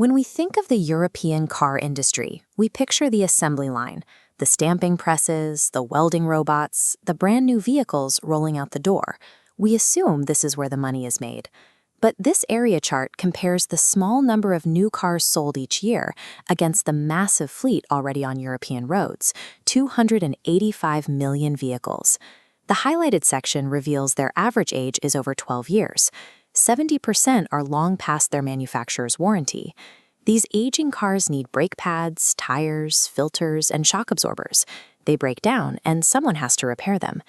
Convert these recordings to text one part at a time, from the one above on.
When we think of the European car industry, we picture the assembly line, the stamping presses, the welding robots, the brand new vehicles rolling out the door. We assume this is where the money is made. But this area chart compares the small number of new cars sold each year against the massive fleet already on European roads, 285 million vehicles. The highlighted section reveals their average age is over 12 years. 70% are long past their manufacturer's warranty. These aging cars need brake pads, tires, filters, and shock absorbers. They break down, and someone has to repair them.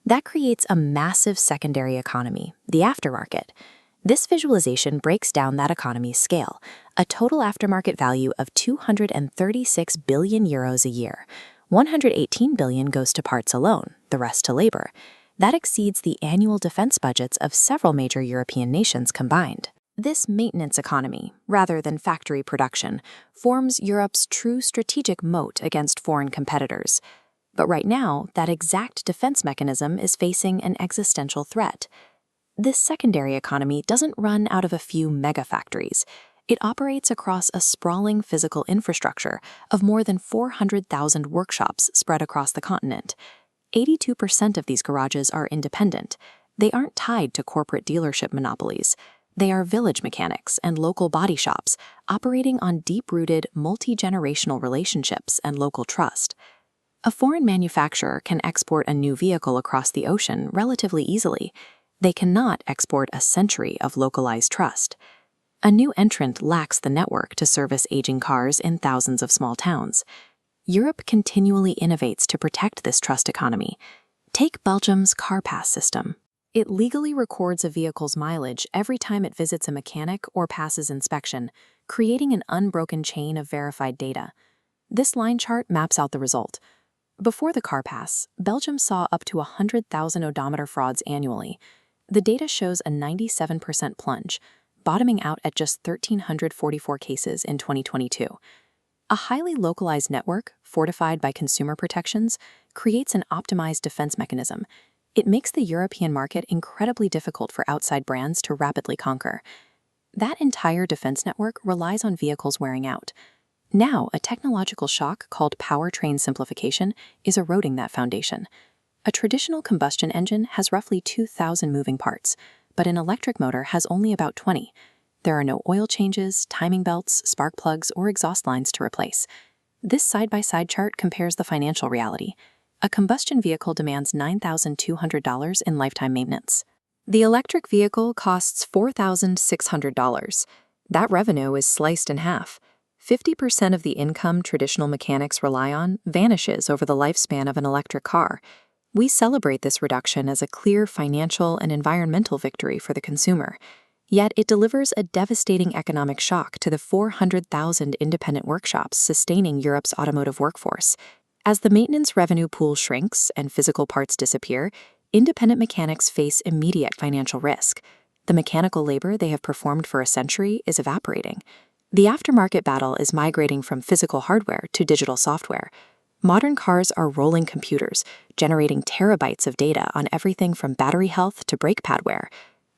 That creates a massive secondary economy, the aftermarket. This visualization breaks down that economy's scale, a total aftermarket value of 236 billion euros a year. 118 billion goes to parts alone, the rest to labor. That exceeds the annual defense budgets of several major European nations combined. This maintenance economy, rather than factory production, forms Europe's true strategic moat against foreign competitors. But right now, that exact defense mechanism is facing an existential threat. This secondary economy doesn't run out of a few mega factories. It operates across a sprawling physical infrastructure of more than 400,000 workshops spread across the continent. 82% of these garages are independent. They aren't tied to corporate dealership monopolies. They are village mechanics and local body shops operating on deep-rooted, multi-generational relationships and local trust. A foreign manufacturer can export a new vehicle across the ocean relatively easily. They cannot export a century of localized trust. A new entrant lacks the network to service aging cars in thousands of small towns. Europe continually innovates to protect this trust economy. Take Belgium's Car-Pass system. It legally records a vehicle's mileage every time it visits a mechanic or passes inspection, creating an unbroken chain of verified data. This line chart maps out the result. Before the Car-Pass, Belgium saw up to 100,000 odometer frauds annually. The data shows a 97% plunge, bottoming out at just 1,344 cases in 2022. A highly localized network, fortified by consumer protections, creates an optimized defense mechanism. It makes the European market incredibly difficult for outside brands to rapidly conquer. That entire defense network relies on vehicles wearing out. Now, a technological shock called powertrain simplification is eroding that foundation. A traditional combustion engine has roughly 2,000 moving parts, but an electric motor has only about 20. There are no oil changes, timing belts, spark plugs, or exhaust lines to replace. This side-by-side chart compares the financial reality. A combustion vehicle demands $9,200 in lifetime maintenance. The electric vehicle costs $4,600. That revenue is sliced in half. 50% of the income traditional mechanics rely on vanishes over the lifespan of an electric car. We celebrate this reduction as a clear financial and environmental victory for the consumer. Yet it delivers a devastating economic shock to the 400,000 independent workshops sustaining Europe's automotive workforce. As the maintenance revenue pool shrinks and physical parts disappear, independent mechanics face immediate financial risk. The mechanical labor they have performed for a century is evaporating. The aftermarket battle is migrating from physical hardware to digital software. Modern cars are rolling computers, generating terabytes of data on everything from battery health to brake pad wear.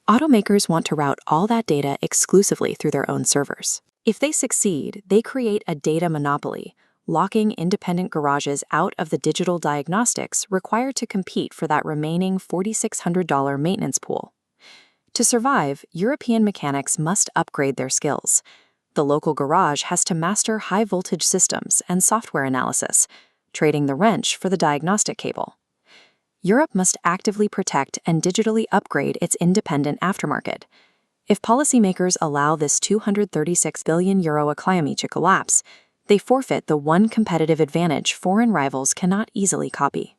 Automakers want to route all that data exclusively through their own servers. If they succeed, they create a data monopoly, locking independent garages out of the digital diagnostics required to compete for that remaining $4,600 maintenance pool. To survive, European mechanics must upgrade their skills. The local garage has to master high-voltage systems and software analysis, trading the wrench for the diagnostic cable. Europe must actively protect and digitally upgrade its independent aftermarket. If policymakers allow this €236 billion economy to collapse, they forfeit the one competitive advantage foreign rivals cannot easily copy.